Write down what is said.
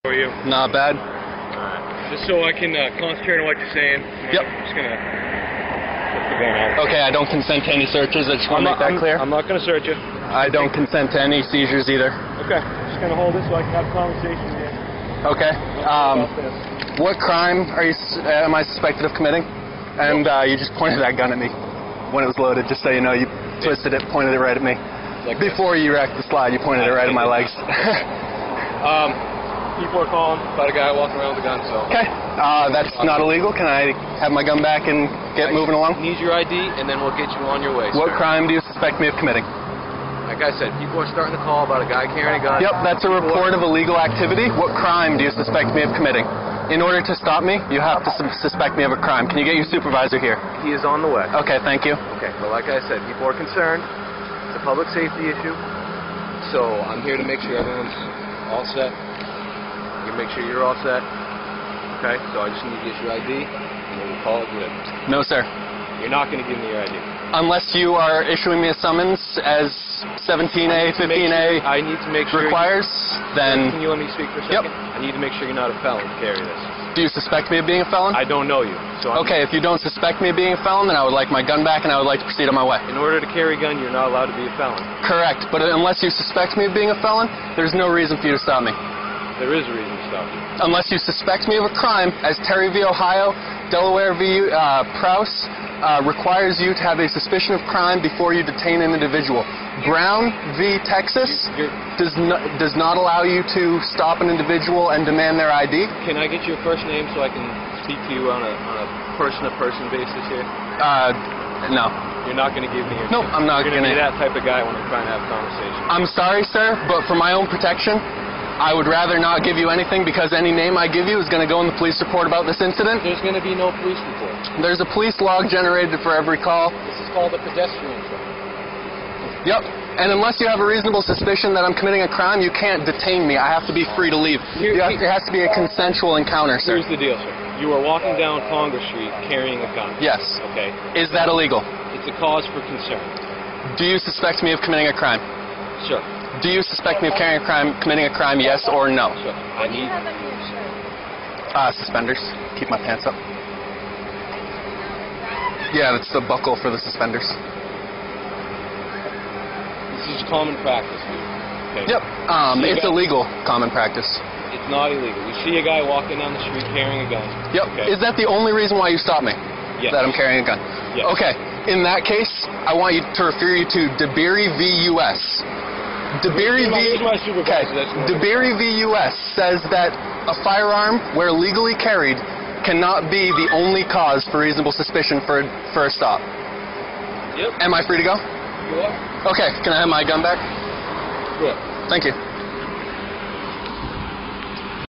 How are you? Not bad. Just so I can concentrate on what you're saying. Yep. I'm just gonna put the gun out. Okay, I don't consent to any searches. I just want to make that clear. I'm not gonna search you. I don't consent to any seizures either. Okay. Just gonna hold it so I can have a conversation with you. Okay. What crime am I suspected of committing? And you just pointed that gun at me when it was loaded. Just so you know, you twisted it, pointed it right at me. Like Before you wrecked the slide, you pointed it right at my legs. People are calling about a guy walking around with a gun, so... Okay. That's not illegal. Can I have my gun back and get moving along? Need your ID, and then we'll get you on your way, What sir. crime do you suspect me of committing? Like I said, people are starting to call about a guy carrying a gun. Yep, that's a report of illegal activity. What crime do you suspect me of committing? In order to stop me, you have to suspect me of a crime. Can you get your supervisor here? He is on the way. Okay, thank you. Okay, well, like I said, people are concerned. It's a public safety issue. So I'm here to make sure everyone's all set. You make sure you're all set. Okay, so I just need to get your ID, and then we'll call it good. No, sir. You're not going to give me your ID. Unless you are issuing me a summons as 17A, 15A I need to make sure requires, then... Can you let me speak for a second? Yep. I need to make sure you're not a felon to carry this. Do you suspect me of being a felon? I don't know you. So Okay, if you don't suspect me of being a felon, then I would like my gun back and I would like to proceed on my way. In order to carry a gun, you're not allowed to be a felon. Correct, but unless you suspect me of being a felon, there's no reason for you to stop me. There is a reason to stop you. Unless you suspect me of a crime, as Terry v. Ohio, Delaware v. Prowse, requires you to have a suspicion of crime before you detain an individual. Brown v. Texas does not allow you to stop an individual and demand their ID. Can I get your first name so I can speak to you on a person-to-person basis here? No. You're not going to give me your Nope, I'm not You're going going to to. be that type of guy when I'm trying to have a conversation. I'm sorry, sir, but for my own protection, I would rather not give you anything because any name I give you is going to go in the police report about this incident. There's going to be no police report. There's a police log generated for every call. This is called a pedestrian trip. Yep. And unless you have a reasonable suspicion that I'm committing a crime, you can't detain me. I have to be free to leave. It has to be a consensual encounter, sir. Here's the deal, sir. You are walking down Congress Street carrying a gun. Yes. Okay. Is that illegal? It's a cause for concern. Do you suspect me of committing a crime? Sir. Do you suspect me of committing a crime, yes or no? Sir, I need... Suspenders. Keep my pants up. Yeah, that's the buckle for the suspenders. This is common practice, dude. Okay. Yep. It's illegal common practice. It's not illegal. We see a guy walking down the street carrying a gun. Yep. Okay. Is that the only reason why you stopped me? Yes. That I'm carrying a gun? Yes. Okay. In that case, I want you to refer you to DeBerry v. U.S. DeBerry v. U.S. says that a firearm, where legally carried, cannot be the only cause for reasonable suspicion for a stop. Yep. Am I free to go? You are. Okay. Can I have my gun back? Good. Thank you.